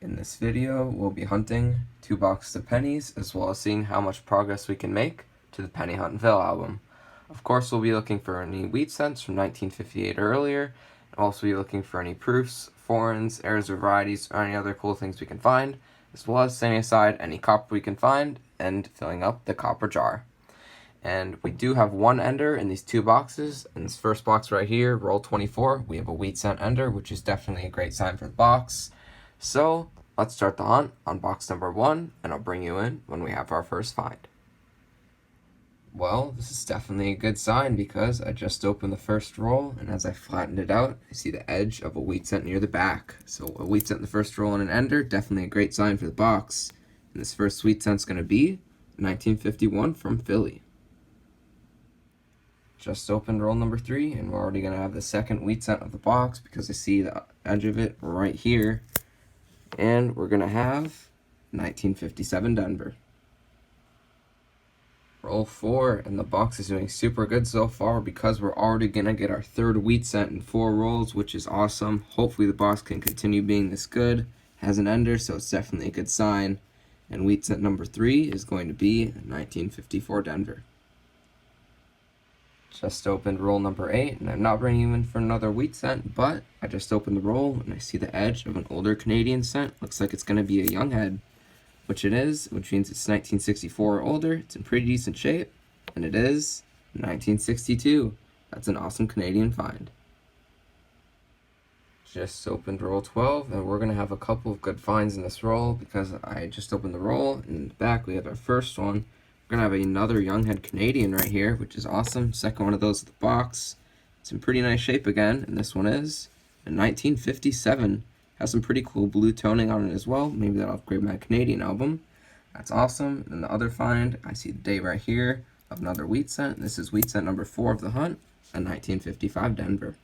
In this video, we'll be hunting 2 boxes of pennies, as well as seeing how much progress we can make to the Penny Hunt Phil album. Of course, we'll be looking for any wheat scents from 1958 or earlier, and also be looking for any proofs, foreigns, errors of varieties, or any other cool things we can find, as well as setting aside any copper we can find, and filling up the copper jar. And we do have one ender in these 2 boxes. In this first box right here, roll 24, we have a wheat scent ender, which is definitely a great sign for the box. So let's start the hunt on box number 1, and I'll bring you in when we have our first find. Well, this is definitely a good sign because I just opened the first roll, and as I flattened it out, I see the edge of a wheat scent near the back. So a wheat scent in the first roll and an ender, definitely a great sign for the box. And this first wheat scent's going to be 1951 from Philly. Just opened roll number 3, and we're already going to have the second wheat scent of the box because I see the edge of it right here. And we're going to have 1957 Denver. Roll 4, and the box is doing super good so far because we're already going to get our third wheat scent in 4 rolls, which is awesome. Hopefully the box can continue being this good. Has an ender, so it's definitely a good sign. And wheat scent number 3 is going to be 1954 Denver. Just opened roll number 8, and I'm not bringing you in for another wheat scent, but I just opened the roll, and I see the edge of an older Canadian scent. Looks like it's going to be a young head, which it is, which means it's 1964 or older. It's in pretty decent shape, and it is 1962. That's an awesome Canadian find. Just opened roll 12, and we're going to have a couple of good finds in this roll because I just opened the roll, and in the back we have our first one. We're going to have another younghead Canadian right here, which is awesome. Second one of those in the box. It's in pretty nice shape again, and this one is a 1957. Has some pretty cool blue toning on it as well. Maybe that'll upgrade my Canadian album. That's awesome. And the other find, I see the date right here of another wheat scent. This is wheat scent number 4 of the hunt, a 1955 Denver.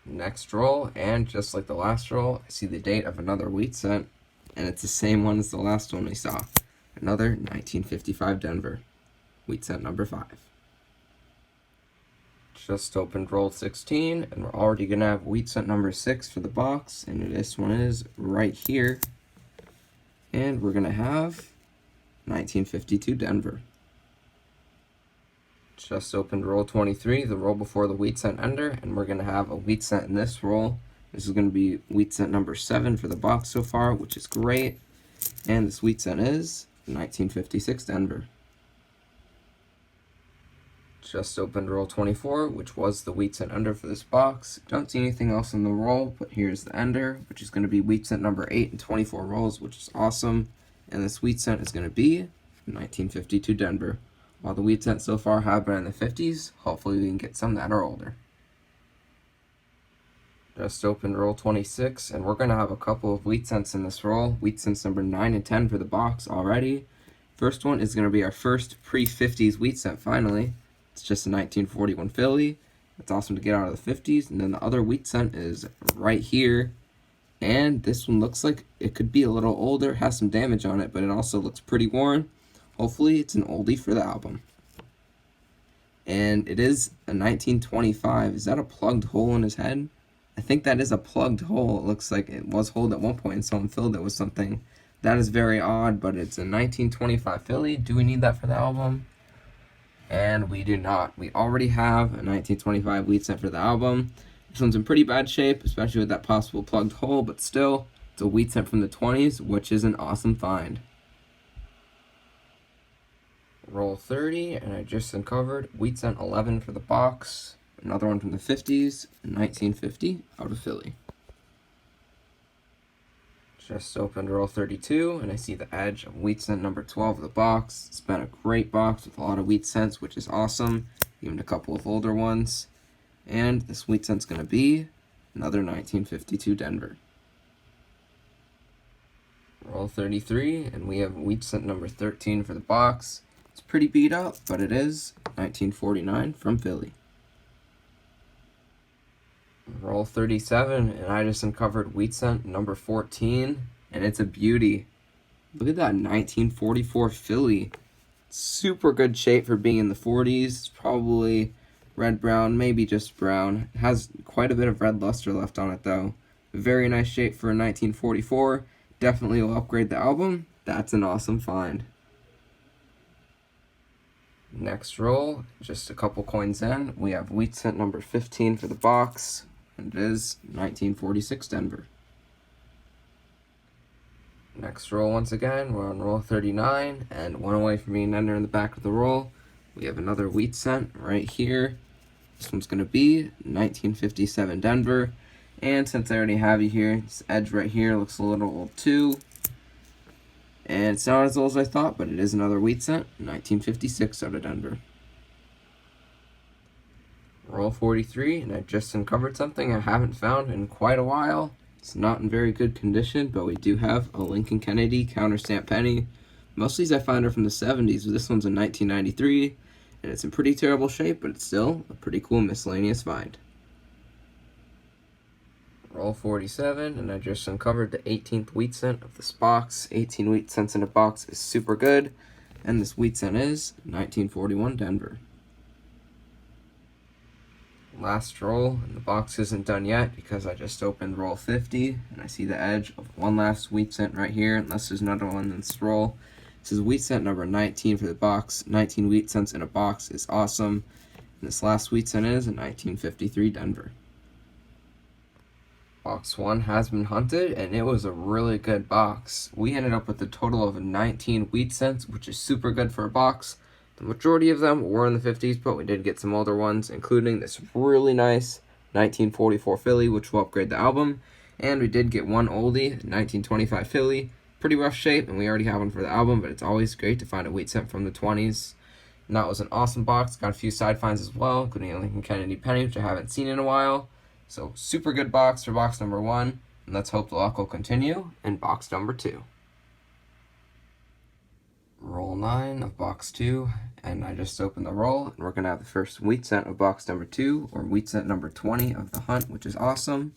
Next roll, and just like the last roll, I see the date of another wheat scent, and it's the same one as the last one we saw. Another 1955 Denver, wheat scent number 5. Just opened roll 16, and we're already going to have wheat scent number 6 for the box, and this one is right here. And we're going to have 1952 Denver. Just opened roll 23, the roll before the wheat scent ender, and we're going to have a wheat scent in this roll. This is going to be wheat scent number 7 for the box so far, which is great. And this wheat scent is 1956 Denver. Just opened roll 24, which was the wheat scent ender for this box. Don't see anything else in the roll, but here's the ender, which is going to be wheat scent number 8 in 24 rolls, which is awesome. And this wheat scent is going to be 1952 Denver. While the wheat scent so far have been in the 50s, hopefully we can get some that are older. Just opened roll 26, and we're going to have a couple of wheat scents in this roll. Wheat scents number 9 and 10 for the box already. First one is going to be our first pre-50s wheat scent finally. It's just a 1941 Philly. It's awesome to get out of the 50s. And then the other wheat scent is right here. And this one looks like it could be a little older, has some damage on it, but it also looks pretty worn. Hopefully it's an oldie for the album. And it is a 1925. Is that a plugged hole in his head? I think that is a plugged hole. It looks like it was holed at one point and someone filled it with something. That is very odd, but it's a 1925 Philly. Do we need that for the album? And we do not. We already have a 1925 wheat scent for the album. This one's in pretty bad shape, especially with that possible plugged hole, but still, it's a wheat scent from the 20s, which is an awesome find. Roll 30, and I just uncovered wheat scent 11 for the box. Another one from the 50s, 1950, out of Philly. Just opened roll 32, and I see the edge of wheat scent number 12 of the box. It's been a great box with a lot of wheat scents, which is awesome. Even a couple of older ones. And this wheat scent's going to be another 1952 Denver. Roll 33, and we have wheat scent number 13 for the box. It's pretty beat up, but it is 1949 from Philly. Roll 37, and I just uncovered wheat scent number 14, and it's a beauty. Look at that 1944 Philly. Super good shape for being in the 40s. It's probably red-brown, maybe just brown. It has quite a bit of red luster left on it, though. Very nice shape for a 1944. Definitely will upgrade the album. That's an awesome find. Next roll, just a couple coins in, we have wheat cent number 15 for the box, and it is 1946 Denver. Next roll once again, we're on roll 39, and one away from being ender in the back of the roll. We have another wheat cent right here. This one's going to be 1957 Denver, and since I already have you here, this edge right here looks a little old too. And it's not as old as I thought, but it is another wheat cent, 1956 out of Denver. Roll 43, and I just uncovered something I haven't found in quite a while. It's not in very good condition, but we do have a Lincoln Kennedy counterstamp penny. Most of these I find are from the 70s, but this one's in 1993, and it's in pretty terrible shape, but it's still a pretty cool miscellaneous find. Roll 47, and I just uncovered the 18th wheat cent of this box. 18 wheat cents in a box is super good, and this wheat cent is 1941 Denver. Last roll, and the box isn't done yet because I just opened roll 50, and I see the edge of one last wheat cent right here, unless there's another one in this roll. This is wheat cent number 19 for the box. 19 wheat cents in a box is awesome, and this last wheat cent is a 1953 Denver. Box 1 has been hunted, and it was a really good box. We ended up with a total of 19 wheat cents, which is super good for a box. The majority of them were in the 50s, but we did get some older ones, including this really nice 1944 Philly, which will upgrade the album. And we did get one oldie, 1925 Philly. Pretty rough shape, and we already have one for the album, but it's always great to find a wheat cent from the 20s. And that was an awesome box. Got a few side finds as well, including a Lincoln Kennedy penny, which I haven't seen in a while. So super good box for box number 1, and let's hope the luck will continue in box number 2. Roll 9 of box 2, and I just opened the roll, and we're going to have the first wheat cent of box number 2, or wheat cent number 20 of the hunt, which is awesome,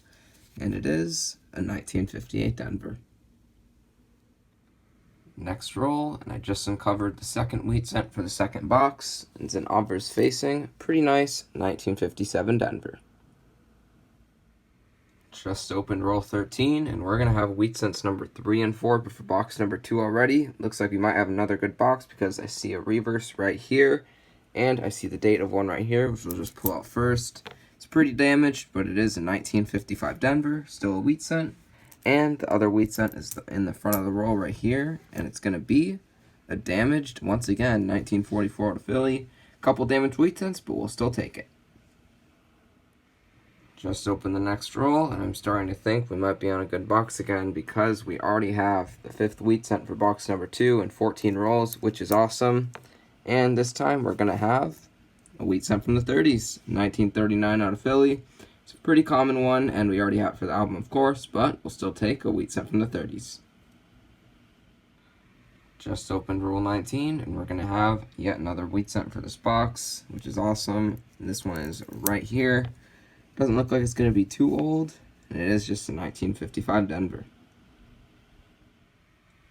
and it is a 1958 Denver. Next roll, and I just uncovered the second wheat cent for the second box, and it's an obverse facing, pretty nice, 1957 Denver. Just opened roll 13, and we're going to have wheat cents number 3 and 4, but for box number 2 already. Looks like we might have another good box because I see a reverse right here, and I see the date of one right here, which we'll just pull out first. It's pretty damaged, but it is a 1955 Denver, still a wheat cent, and the other wheat cent is in the front of the roll right here, and it's going to be a damaged, once again, 1944 to Philly. Couple damaged wheat cents, but we'll still take it. Just open the next roll, and I'm starting to think we might be on a good box again because we already have the 5th wheat cent for box number 2 and 14 rolls, which is awesome. And this time we're going to have a wheat cent from the 30s, 1939 out of Philly. It's a pretty common one, and we already have it for the album, of course, but we'll still take a wheat cent from the 30s. Just opened roll 19, and we're going to have yet another wheat cent for this box, which is awesome. And this one is right here. Doesn't look like it's going to be too old, and it is just a 1955 Denver.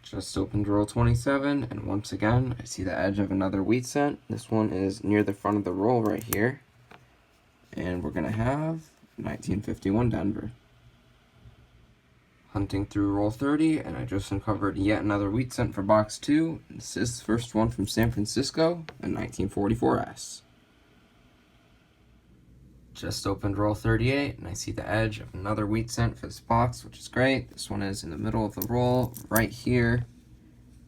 Just opened roll 27, and once again, I see the edge of another wheat cent. This one is near the front of the roll right here, and we're going to have 1951 Denver. Hunting through roll 30, and I just uncovered yet another wheat cent for box 2. This is the first one from San Francisco, a 1944S. Just opened roll 38, and I see the edge of another wheat cent for this box, which is great. This one is in the middle of the roll, right here,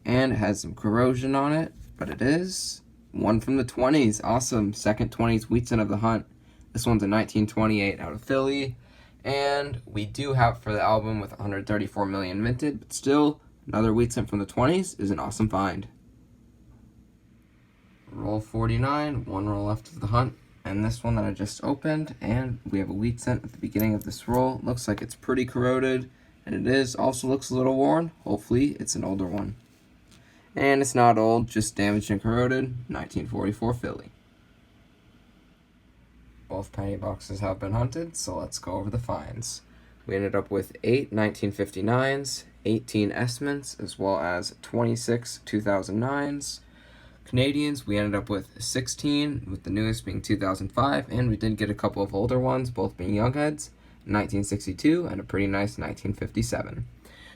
and it has some corrosion on it, but it is one from the 20s. Awesome, second 20s wheat cent of the hunt. This one's a 1928 out of Philly, and we do have for the album with 134 million minted, but still, another wheat cent from the 20s is an awesome find. Roll 49, one roll left of the hunt. And this one that I just opened, and we have a wheat cent at the beginning of this roll. Looks like it's pretty corroded, and it is. Also looks a little worn. Hopefully it's an older one. And it's not old, just damaged and corroded. 1944 Philly. Both penny boxes have been hunted, so let's go over the finds. We ended up with 8 1959s, 18 S-mints, as well as 26 2009s. Canadians, we ended up with 16, with the newest being 2005, and we did get a couple of older ones, both being young heads. 1962, and a pretty nice 1957.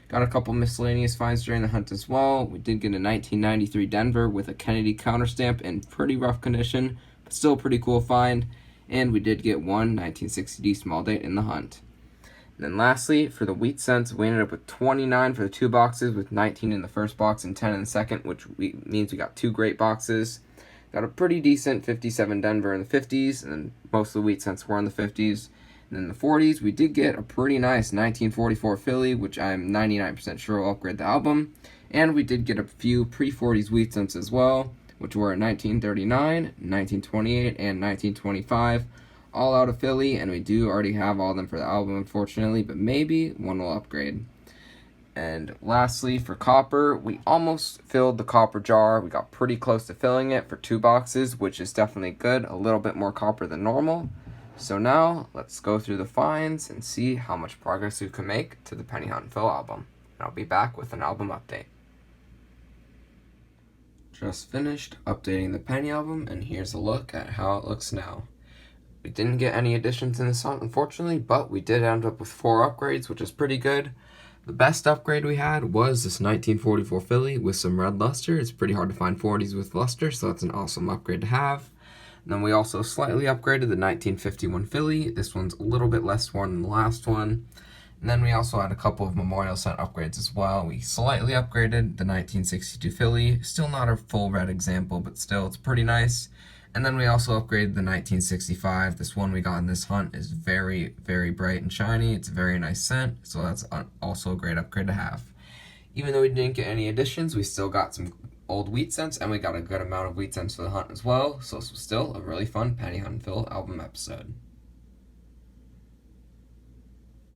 Got a couple miscellaneous finds during the hunt as well. We did get a 1993 Denver with a Kennedy counterstamp in pretty rough condition, but still a pretty cool find. And we did get one 1960D small date in the hunt. And then lastly, for the wheat cents, we ended up with 29 for the 2 boxes, with 19 in the first box and 10 in the second, which means we got 2 great boxes. Got a pretty decent 57 Denver in the 50s, and then most of the wheat cents were in the 50s. And in the 40s, we did get a pretty nice 1944 Philly, which I'm 99% sure will upgrade the album. And we did get a few pre-40s wheat cents as well, which were 1939, 1928, and 1925, all out of Philly, and we do already have all of them for the album, unfortunately, but maybe one will upgrade. And lastly, for copper, we almost filled the copper jar. We got pretty close to filling it for 2 boxes, which is definitely good, a little bit more copper than normal. So now, let's go through the finds and see how much progress we can make to the Penny Hunt and Phil album. And I'll be back with an album update. Just finished updating the Penny album, and here's a look at how it looks now. We didn't get any additions in this hunt, unfortunately, but we did end up with 4 upgrades, which is pretty good. The best upgrade we had was this 1944 Philly with some red luster. It's pretty hard to find 40s with luster, so that's an awesome upgrade to have. And then we also slightly upgraded the 1951 Philly. This one's a little bit less worn than the last one. And then we also had a couple of memorial scent upgrades as well. We slightly upgraded the 1962 Philly. Still not a full red example, but still it's pretty nice. And then we also upgraded the 1965. This one we got in this hunt is very, very bright and shiny. It's a very nice scent, so that's also a great upgrade to have. Even though we didn't get any additions, we still got some old wheat scents, and we got a good amount of wheat scents for the hunt as well, so this was still a really fun Penny Hunt and Phil album episode.